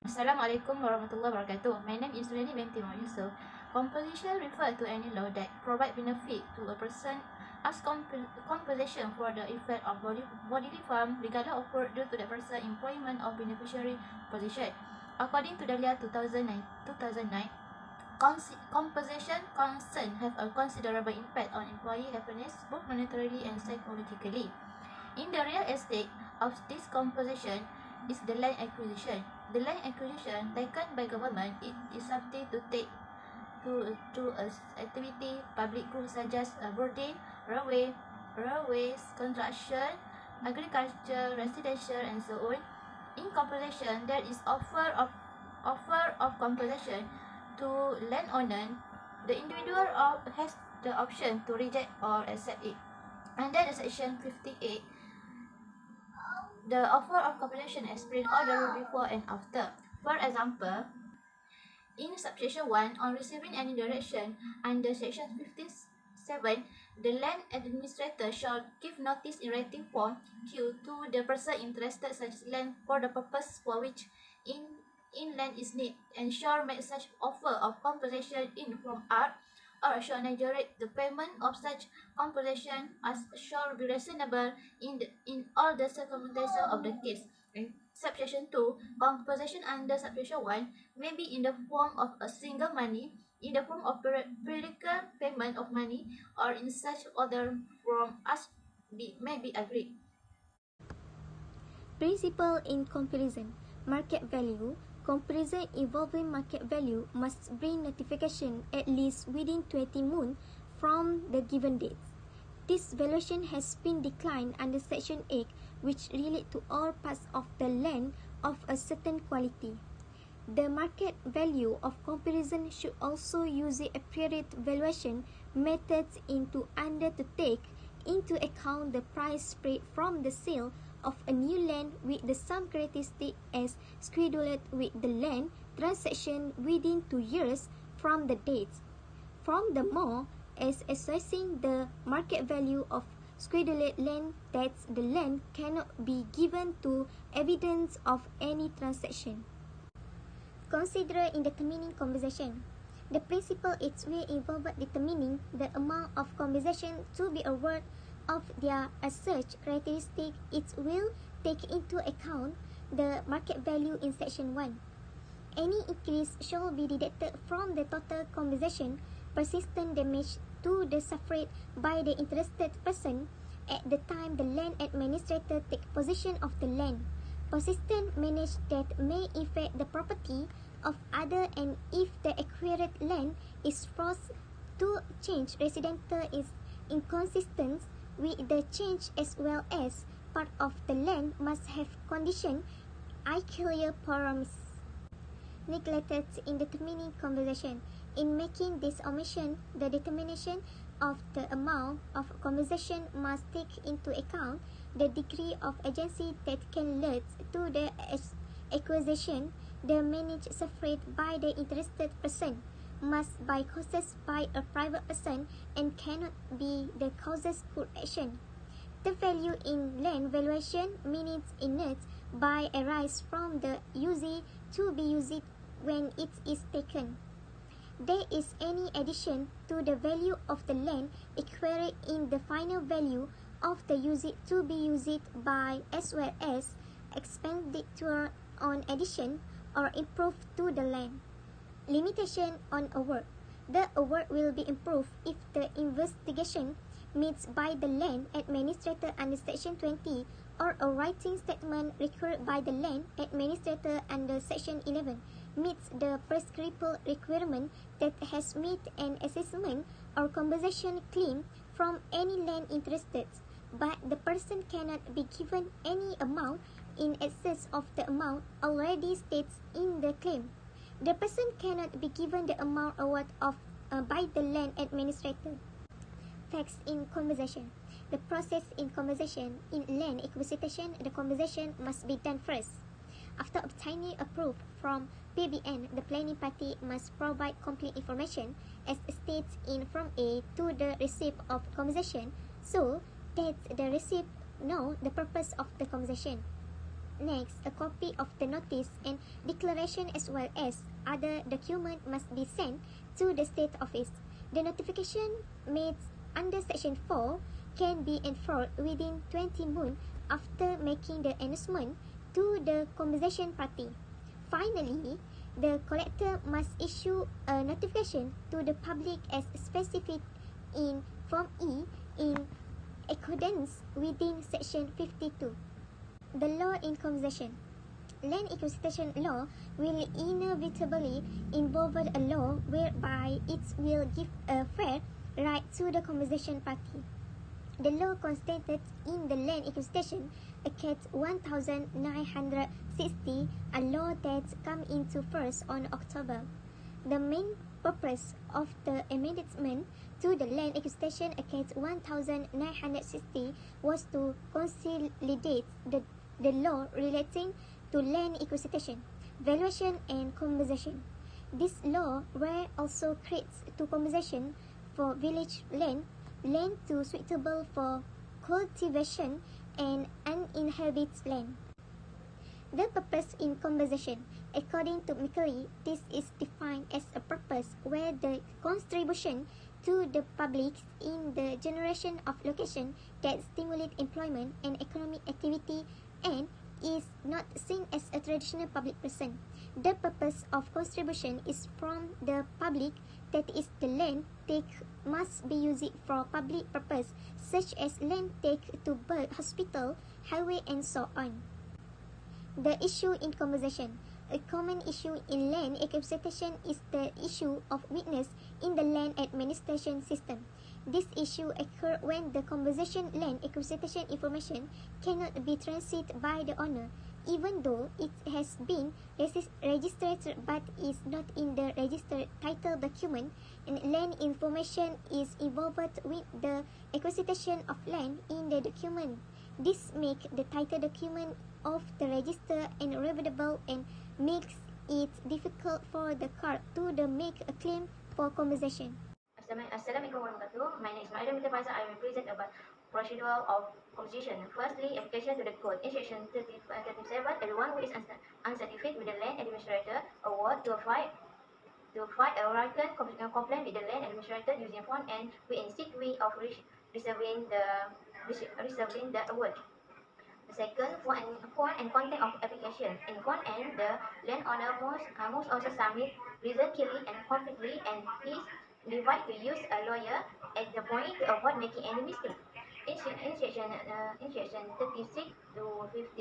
Assalamualaikum warahmatullahi wabarakatuh. My name is Reni binti Yusuf. Composition refers to any law that provide benefit to a person as compensation for the effect of bodily harm regardless of work due to the person employment of beneficiary position. According to the year 2009, composition concern have a considerable impact on employee happiness both monetarily and psychologically. In the real estate of this composition is the land acquisition. The land acquisition taken by government is subject to take to a activity public goods such as building, railways, construction, agriculture, residential, and so on. In compensation, there is offer of compensation to landowner. The individual has the option to reject or accept it. Under the section 58, the offer of compensation explains all the rule before and after. For example, in subsection 1, on receiving any direction under section 57, the land administrator shall give notice in writing form Q to the person interested such land for the purpose for which in land is need, and shall make such offer of compensation in form R, or shall negotiate the payment of such compensation as shall be reasonable in all the circumstances of the case. In subsection 2, compensation under subsection 1 may be in the form of a single money, in the form of periodical payment of money, or in such other form as may be agreed. Principle in comparison. Market value. Comparison involving market value must bring notification at least within 20 moon from the given date. This valuation has been declined under Section 8, which relate to all parts of the land of a certain quality. The market value of comparison should also use the appropriate valuation methods into under to take into account the price spread from the sale of a new land with the same characteristic as scheduled with the land transaction within 2 years from the date. From the more as assessing the market value of scheduled land that the land cannot be given to evidence of any transaction. Consider in determining compensation. The principle is will involve determining the amount of compensation to be awarded of their as such characteristic. It will take into account the market value in section 1. Any increase shall be deducted from the total compensation persistent damage to the suffered by the interested person at the time the land administrator take possession of the land. Persistent damage that may affect the property of other, and if the acquired land is forced to change residential is inconsistent with the change, as well as part of the land must have condition I clear promise neglected in determining compensation. In making this omission, the determination of the amount of compensation must take into account the degree of agency that can lead to the acquisition, the managed suffered by the interested person must by causes by a private person and cannot be the causes court action. The value in land valuation means in it by arise from the use to be used when it is taken. There is any addition to the value of the land acquired in the final value of the use to be used by, as well as expenditure on addition or improve to the land. Limitation on award. The award will be improved if the investigation meets by the land administrator under section 20 or a writing statement required by the land administrator under section 11 meets the prescribed requirement that has made an assessment or compensation claim from any land interested, but the person cannot be given any amount in excess of the amount already stated in the claim. The person cannot be given the amount awarded by the land administrator. Facts in compensation. The process in compensation. In land acquisition, the compensation must be done first. After obtaining approval from PBN, the planning party must provide complete information as stated in Form A to the receipt of compensation, so that the receipt know the purpose of the compensation. Next, a copy of the notice and declaration as well as other document must be sent to the state office. The notification made under Section 4 can be enforced within 20 months after making the announcement to the compensation party. Finally, the collector must issue a notification to the public as specified in Form E in accordance within Section 52. The law in compensation. Land acquisition law will inevitably involve a law whereby it will give a fair right to the compensation party. The law constated in the Land Acquisition Act 1960, a law that came into force on October. The main purpose of the amendment to the Land Acquisition Act 1960 was to consolidate the law relating to land acquisition, valuation, and compensation. This law were also creates to compensation for village land, land too suitable for cultivation, and uninhabited land. The purpose in compensation. According to Mickley, this is defined as a purpose where the contribution to the public in the generation of location that stimulate employment and economic activity and is not seen as a traditional public person. The purpose of contribution is from the public, that is the land take must be used for public purpose such as land take to build hospital, highway, and so on. The issue in compensation. A common issue in land acquisition is the issue of weakness in the land administration system. This issue occurs when the compensation land acquisition information cannot be transmitted by the owner, even though it has been registered but is not in the registered title document, and land information is involved with the acquisition of land in the document. This makes the title document of the register unreadable and makes it difficult for the court to make a claim for compensation. Assalamualaikum warahmatullahi wabarakatuh. My name is Madam Faizal. I will present about procedural of compensation. Firstly, application to the court. In section 37, everyone who is unsatisfied with the land administrator award to fight a written complaint with the land administrator using phone and we in seek way of reserving the award. Second, form and content of application. In form and the landowner must also submit reason clearly and completely and is invited to use a lawyer at the point to avoid making any mistake. In section 36 to 51,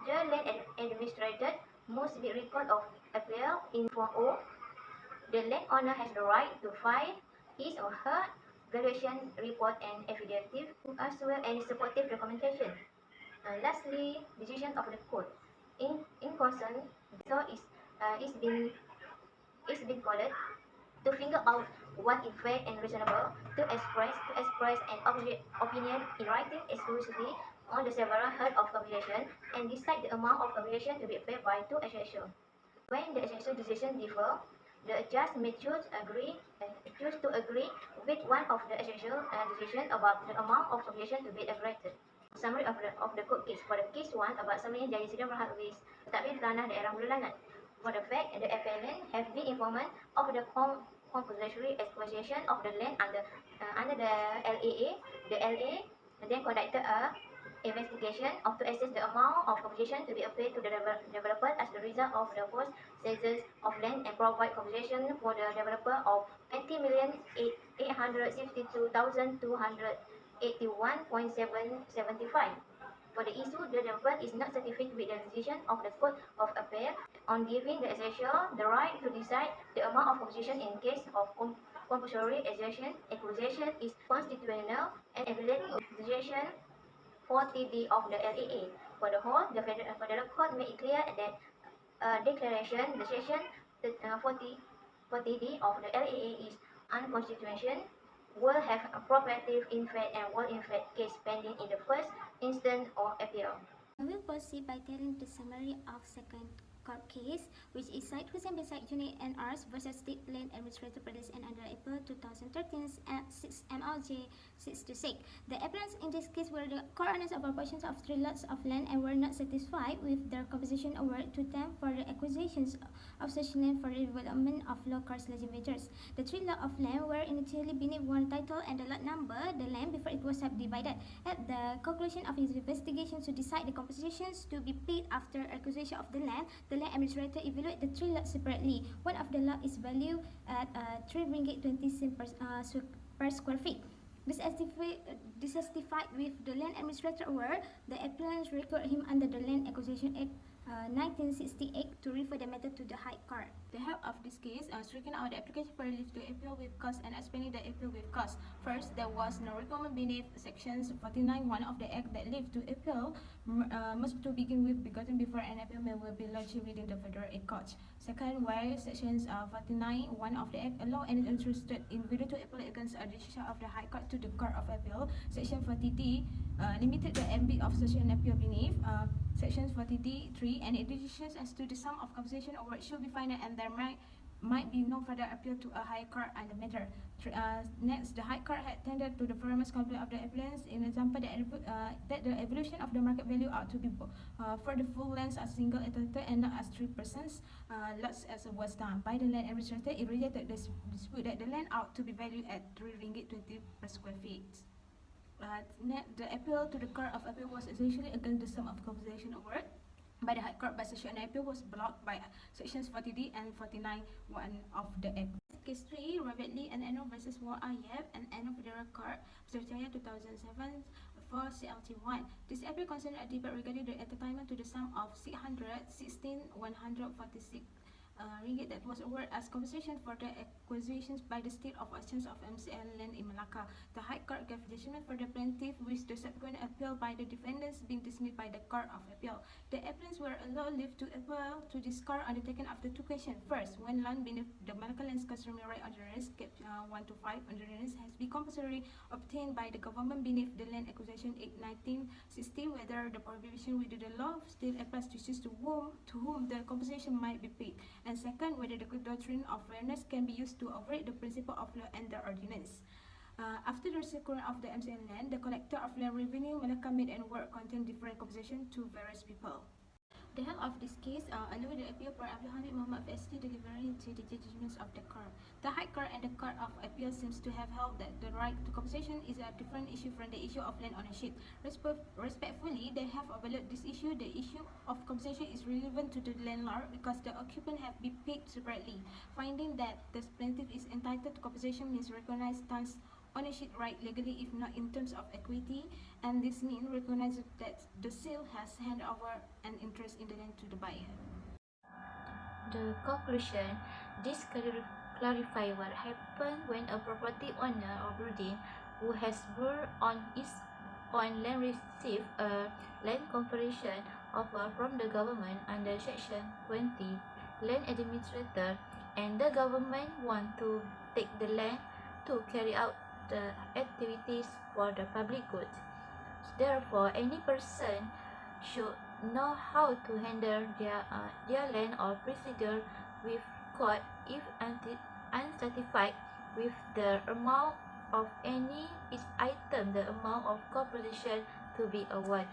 the land administrator must be record of appeal in Form O. The landowner has the right to file his or her valuation report and affidavit as well as supportive documentation. Lastly, decision of the court. In concern, so is been called to figure out what is fair and reasonable to express an opinion in writing exclusively on the several head of compensation and decide the amount of compensation to be paid by two assessors. When the assessor decision differ, the judge may choose to agree with one of the assessor decision about the amount of compensation to be granted. Summary of the court case. For the case 1 about Samayan Jaya Sidang Berhad Wis Pentadbiran Tanah Daerah Hulu Langat. For the fact, the appellant have been informed of the compulsory acquisition of the land under the LAA. The LA then conducted a investigation to assess the amount of compensation to be paid to the developer as the result of the first seizures of land and provide compensation for the developer of 20,862,200 81.775. For the issue, the developer is not satisfied with the decision of the Court of Appeal on giving the assessor the right to decide the amount of compensation in case of compulsory acquisition is constitutional and evaluate decision 40D of the LAA. For the whole, the Federal Court made it clear that declaration, the section 40D of the LAA is unconstitutional will have a probative effect and will in fact case pending in the first instance or appeal. I will proceed by telling the summary of second court case, which is Site Hussein bin Said Unit NRs versus State Land Administrator Police and under April 2013 at 6 MLJ 626. The appellants in this case were the co-owners of portions of 3 lots of land and were not satisfied with their compensation award to them for the acquisitions of such land for the development of local legislatures. The 3 lots of land were initially beneath one title and the lot number, the land before it was subdivided. At the conclusion of his investigation to decide the compensations to be paid after acquisition of the land administrator evaluated the 3 lots separately. One of the lot is valued at 3 ringgit 20 cents per square feet. Dissatisfied with the land administrator award, the appellants required him under the Land Acquisition Act 1968 to refer the matter to the High Court. The help of this case stricken out the application for relief to appeal with cause and explaining the appeal with cause. First, there was no requirement beneath sections 49(1) of the Act that leave to appeal must to begin with be gotten before an appeal will be lodged within the federal court. Second, while sections 49(1) of the Act allow any interested individual to appeal against a decision of the High Court to the Court of Appeal, Section 40D limited the ambit of such an appeal beneath. Section 40D3, any decisions as to the sum of compensation award should be final and there might be no further appeal to a higher court on the matter. Next, the High Court had tendered to the firm's complaint of the appellants in example that the evaluation of the market value ought to be for the full lands as single entitled and not as 3 persons lots as was done by the land administrator. It rejected the dispute that the land ought to be valued at 3 ringgit 20 per square feet. The appeal to the Court of Appeal was essentially against the sum of compensation award by the High Court, but such an appeal was blocked by sections 40D and 49(1) of the Act. Case 3, Robert Lee and Anno versus War Ayab and Anno Federal Court, Secretariat 2007 for CLT1. This appeal concerned a debate regarding the entitlement to the sum of 616,146 ringgit that was awarded as compensation for the acquisitions by the state of actions of MCL land in Malacca. The High Court gave judgment for the plaintiff, with the subsequent appeal by the defendants being dismissed by the Court of Appeal. The appellants were allowed leave to appeal to this court undertaken after 2 questions. First, when land beneath the Malacca land's customary right ordinance, cap 1 to 5 ordinance, has been compulsorily obtained by the government beneath the Land Acquisition Act 1960, whether the prohibition within the law still applies to choose to whom the compensation might be paid. And second, whether the doctrine of fairness can be used to override the principle of law and the ordinance. After the securing of the MCN land, the collector of land revenue Malacca made and work contain different compensation to various people. The help of this case allowed the appeal for Abdul Hamid Muhammad FSD delivering to the judgments of the court. The High Court and the Court of Appeal seems to have held that the right to compensation is a different issue from the issue of land ownership. Respectfully, they have overlooked this issue. The issue of compensation is relevant to the landlord because the occupant have been paid separately. Finding that the plaintiff is entitled to compensation means recognize Tan's ownership right legally if not in terms of equity, and this means recognize that the sale has handed over an interest in the land to the buyer. The conclusion, this clarifies what happened when a property owner or building who has borrowed on his own land receive a land compensation offer from the government under Section 20 Land Administrator, and the government want to take the land to carry out the activities for the public good. Therefore, any person should know how to handle their land or procedure with court if unsatisfied with the amount of any item, the amount of compensation to be awarded.